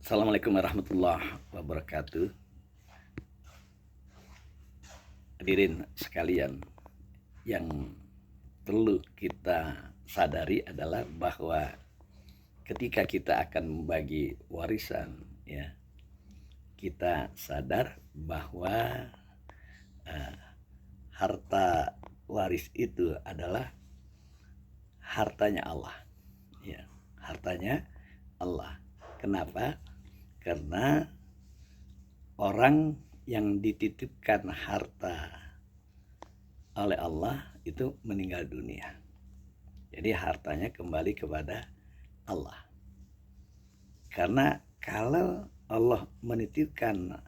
Assalamualaikum warahmatullahi wabarakatuh. Hadirin sekalian, yang perlu kita sadari adalah bahwa ketika kita akan membagi warisan, ya, kita sadar bahwa eh, harta waris itu adalah hartanya Allah, ya, hartanya Allah. Kenapa? Karena orang yang dititipkan harta oleh Allah itu meninggal dunia. Jadi hartanya kembali kepada Allah. Karena kalau Allah menitipkan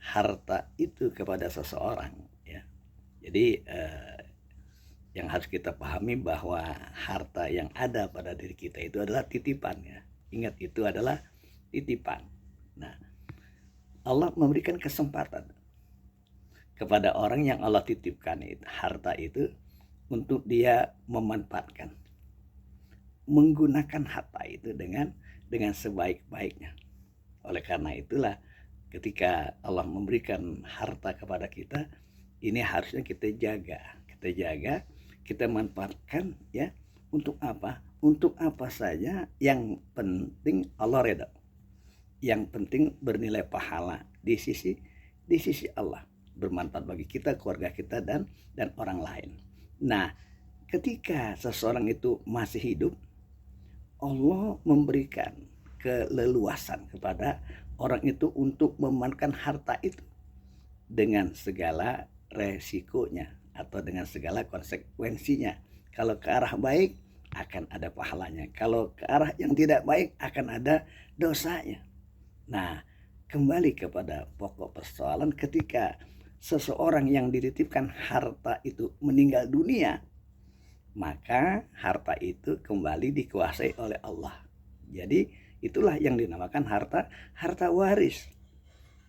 harta itu kepada seseorang, ya. Jadi yang harus kita pahami bahwa harta yang ada pada diri kita itu adalah titipan, ya. Ingat, itu adalah titipan. Nah, Allah memberikan kesempatan kepada orang yang Allah titipkan harta itu untuk dia memanfaatkan, menggunakan harta itu dengan sebaik-baiknya. Oleh karena itulah ketika Allah memberikan harta kepada kita, ini harusnya kita jaga, kita manfaatkan, ya. Untuk apa? Untuk apa saja, yang penting Allah redha. Yang penting bernilai pahala di sisi Allah, bermanfaat bagi kita, keluarga kita, dan orang lain. Nah, ketika seseorang itu masih hidup, Allah memberikan keleluasan kepada orang itu untuk memanfaatkan harta itu dengan segala resikonya atau dengan segala konsekuensinya. Kalau ke arah baik akan ada pahalanya, kalau ke arah yang tidak baik akan ada dosanya. Nah, kembali kepada pokok persoalan, ketika seseorang yang dititipkan harta itu meninggal dunia, maka harta itu kembali dikuasai oleh Allah. Jadi itulah yang dinamakan harta waris.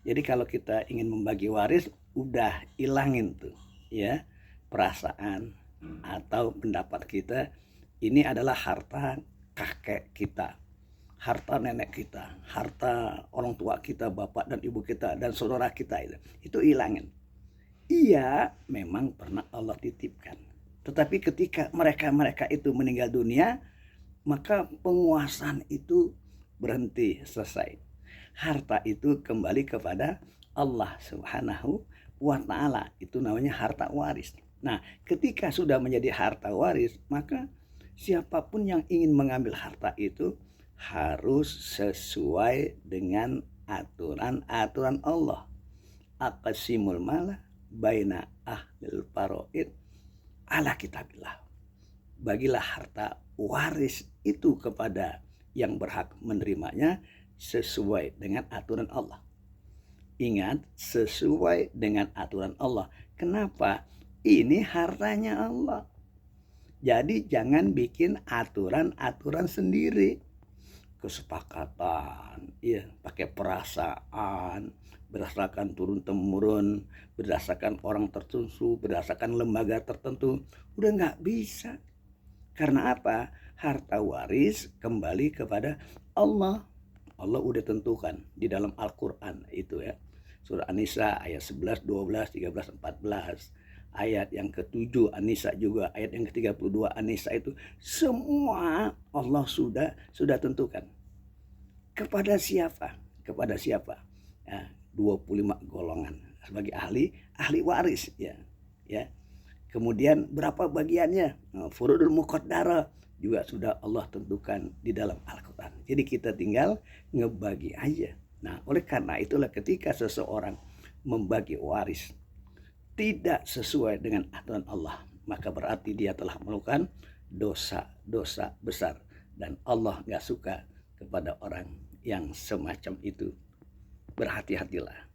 Jadi kalau kita ingin membagi waris, udah ilangin tuh, ya, perasaan atau pendapat kita ini adalah harta kakek kita, harta nenek kita, harta orang tua kita, bapak dan ibu kita, dan saudara kita, itu hilangin. Iya, memang pernah Allah titipkan. Tetapi ketika mereka itu meninggal dunia, maka penguasaan itu berhenti, selesai. Harta itu kembali kepada Allah Subhanahu wa Ta'ala. Itu namanya harta waris. Nah, ketika sudah menjadi harta waris, maka siapapun yang ingin mengambil harta itu harus sesuai dengan aturan Allah. Aqsimul mala baina ahlil faraid ala kitabillah. Bagilah harta waris itu kepada yang berhak menerimanya sesuai dengan aturan Allah. Ingat, sesuai dengan aturan Allah. Kenapa? Ini hartanya Allah. Jadi jangan bikin aturan-aturan sendiri. Kesepakatan, ya, pakai perasaan, berdasarkan turun temurun, berdasarkan orang tertentu, berdasarkan lembaga tertentu, udah nggak bisa. Karena apa? Harta waris kembali kepada Allah. Allah udah tentukan di dalam Al-Quran itu, ya. Surah An-Nisa ayat 11, 12, 13, 14. Ayat yang ke-7 An-Nisa juga, ayat yang ke-32 An-Nisa, itu semua Allah sudah tentukan. Kepada siapa? Kepada siapa? Ya, 25 golongan sebagai ahli waris, ya. Ya. Kemudian berapa bagiannya? Furudul muqaddarah juga sudah Allah tentukan di dalam Al-Quran. Jadi kita tinggal ngebagi aja. Nah, oleh karena itulah ketika seseorang membagi waris tidak sesuai dengan aturan Allah, maka berarti dia telah melakukan dosa besar, dan Allah gak suka kepada orang yang semacam itu. Berhati-hatilah.